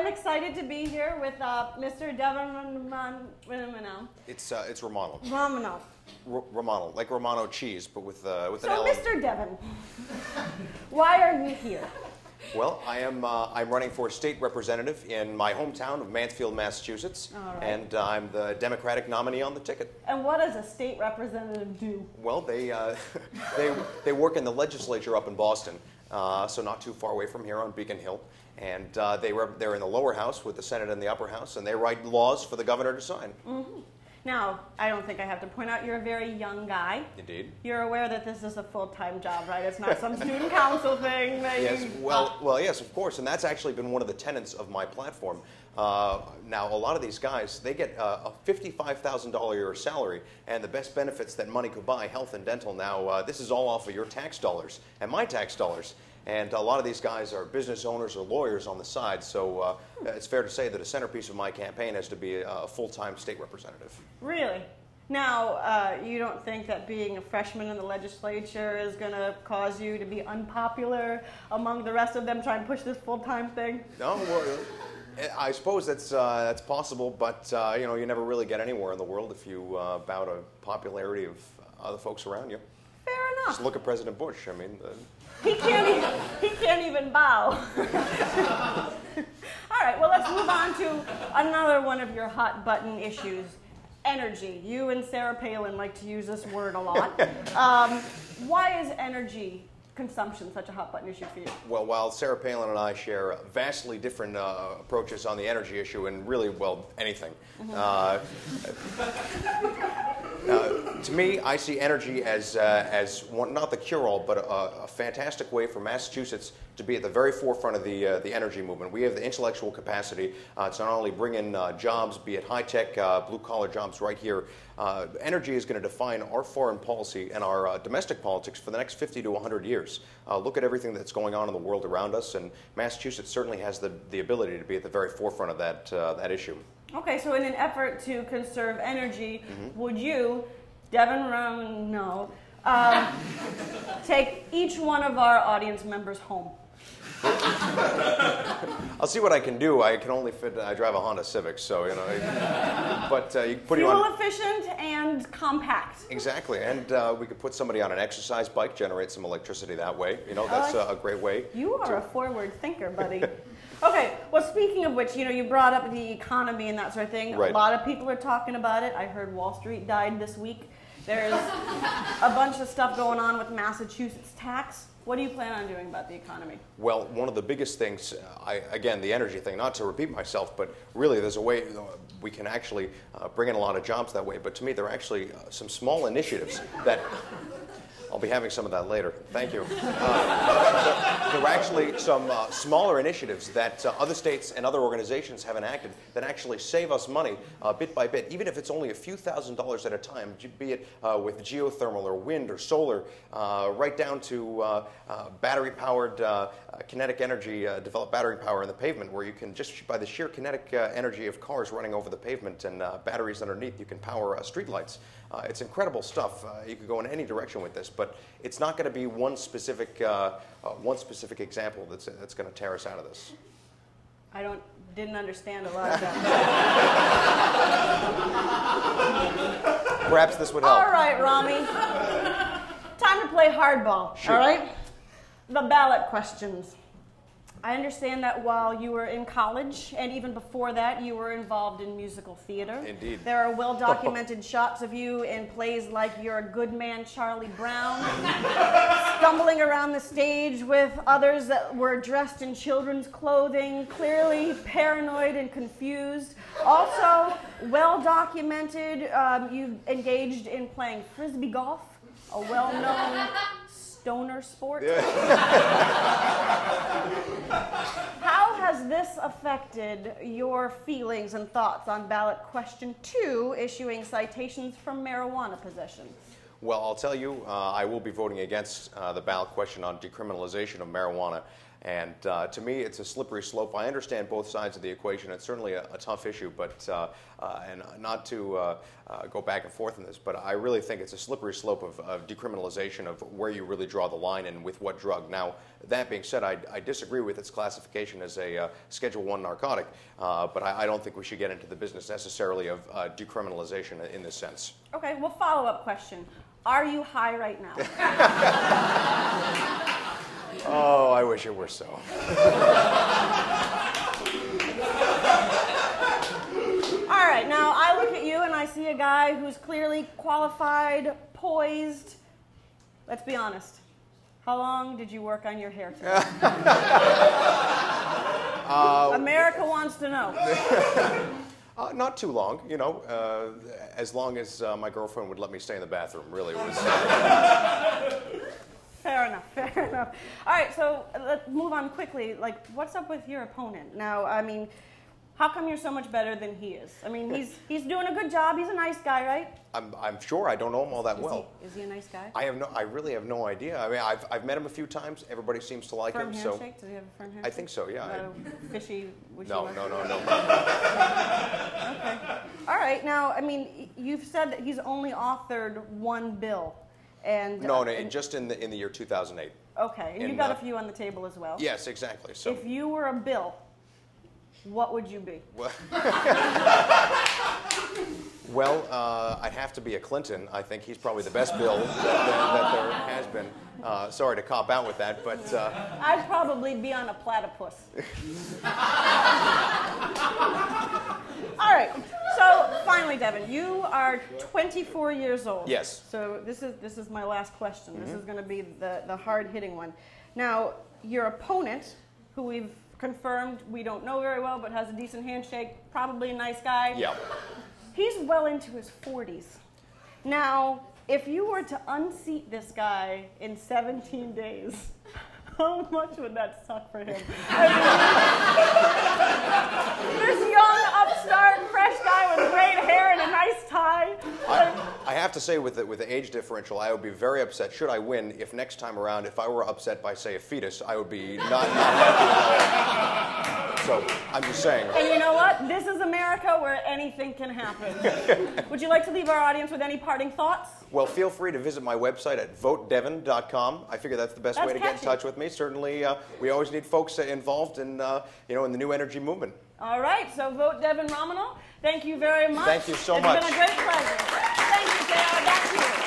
I'm excited to be here with Mr. Devin Romanul. It's Romanul. Romanul. Romanul, like Romano cheese, but with an So, L. Mr. Devin, why are you here? Well, I'm running for state representative in my hometown of Mansfield, Massachusetts, and I'm the Democratic nominee on the ticket. And what does a state representative do? Well, they work in the legislature up in Boston, so not too far away from here on Beacon Hill, and they're in the lower house with the Senate and the upper house, and they write laws for the governor to sign. Mm-hmm. Now, I don't think I have to point out you're a very young guy. Indeed. You're aware that this is a full-time job, right? It's not some student council thing. That yes. Well, yes, of course, and that's actually been one of the tenets of my platform. Now, a lot of these guys, they get a $55,000 a year salary, and the best benefits that money could buy, health and dental. Now, this is all off of your tax dollars and my tax dollars. And a lot of these guys are business owners or lawyers on the side, so it's fair to say that a centerpiece of my campaign has to be a full-time state representative. Really? Now, you don't think that being a freshman in the legislature is going to cause you to be unpopular among the rest of them trying to push this full-time thing? No, well, I suppose that's possible, but you never really get anywhere in the world if you bow to popularity of other folks around you. Fair enough. Just look at President Bush. I mean, he can't even bow. All right, well, let's move on to another one of your hot button issues, energy. You and Sarah Palin like to use this word a lot. Why is energy consumption such a hot button issue for you? Well, while Sarah Palin and I share vastly different approaches on the energy issue and really, well, anything. To me, I see energy as one, not the cure-all, but a fantastic way for Massachusetts to be at the very forefront of the energy movement. We have the intellectual capacity to not only bring in jobs, be it high-tech, blue-collar jobs right here. Energy is going to define our foreign policy and our domestic politics for the next 50 to 100 years. Look at everything that's going on in the world around us, and Massachusetts certainly has the ability to be at the very forefront of that issue. Okay, so in an effort to conserve energy, would you, Devin Romanul, take each one of our audience members home? I'll see what I can do. I can only fit. I drive a Honda Civic, so But you put fuel you on efficient and compact. Exactly, and we could put somebody on an exercise bike, generate some electricity that way. That's a great way. You are a forward thinker, buddy. Okay, well, speaking of which, you brought up the economy and that sort of thing. Right. A lot of people are talking about it. I heard Wall Street died this week. There's a bunch of stuff going on with Massachusetts tax. What do you plan on doing about the economy? Well, one of the biggest things, again, the energy thing, not to repeat myself, but really there's a way we can actually bring in a lot of jobs that way. But to me, there are actually some small initiatives that... I'll be having some of that later. Thank you. There are actually some smaller initiatives that other states and other organizations have enacted that actually save us money bit by bit, even if it's only a few $1,000s at a time, be it with geothermal or wind or solar, right down to battery-powered kinetic energy, develop battery power in the pavement, where you can just, by the sheer kinetic energy of cars running over the pavement and batteries underneath, you can power streetlights. It's incredible stuff. You could go in any direction with this, but it's not going to be one specific example that's going to tear us out of this. I didn't understand a lot of that. Perhaps this would help. All right, Rami. Time to play hardball. Shoot. All right? The ballot questions. I understand that while you were in college, and even before that, you were involved in musical theater. Indeed. There are well-documented shots of you in plays like You're a Good Man, Charlie Brown, stumbling around the stage with others that were dressed in children's clothing, clearly paranoid and confused. Also, well-documented, you engaged in playing frisbee golf, a well-known stoner sport. Yeah. How has this affected your feelings and thoughts on ballot question 2, issuing citations for marijuana possession? Well, I'll tell you, I will be voting against the ballot question on decriminalization of marijuana. And to me, it's a slippery slope. I understand both sides of the equation. It's certainly a tough issue, but and not to go back and forth on this, but I really think it's a slippery slope of decriminalization of where you really draw the line and with what drug. Now, that being said, I disagree with its classification as a Schedule I narcotic, but I don't think we should get into the business necessarily of decriminalization in this sense. Okay, well, follow-up question. Are you high right now? Oh, I wish it were so. All right, now I look at you and I see a guy who's clearly qualified, poised. Let's be honest. How long did you work on your hair today? America wants to know. Not too long, you know, as long as my girlfriend would let me stay in the bathroom, really. It was, Fair enough, fair enough. All right, so let's move on quickly. Like, what's up with your opponent? Now, I mean, how come you're so much better than he is? I mean, he's doing a good job. He's a nice guy, right? I'm sure. I don't know him all that well. Is he a nice guy? I really have no idea. I mean, I've met him a few times. Everybody seems to like him. Firm handshake? Does he have a firm handshake? I think so. Yeah. Fishy? No. Okay. All right. Now, I mean, you've said that he's only authored one bill. And, no, just in the year 2008. Okay, and you've got a few on the table as well. Yes, exactly. So, if you were a bill, what would you be? Well, I'd have to be a Clinton. I think he's probably the best bill that there has been. Sorry to cop out with that, but... I'd probably be on a platypus. All right. So finally, Devin, you are 24 years old. Yes. So this is my last question. Mm-hmm. This is going to be the hard-hitting one. Now, your opponent, who we've confirmed we don't know very well, but has a decent handshake, probably a nice guy. Yeah. He's well into his 40s. Now, if you were to unseat this guy in 17 days, how much would that suck for him? I mean, this young, upstart, fresh guy with great hair and a nice tie. I have to say, with the age differential, I would be very upset should I win if next time around, if I were upset by, say, a fetus, I would be not happy at all. So, I'm just saying. And you know what? This is America where anything can happen. Would you like to leave our audience with any parting thoughts? Well, feel free to visit my website at votedevin.com. I figure that's the best way to get in touch with me. Certainly, we always need folks involved in, in the new energy movement. All right, so vote Devin Romanul. Thank you very much. Thank you so much. It's been a great pleasure. Thank you, JR. Back to you.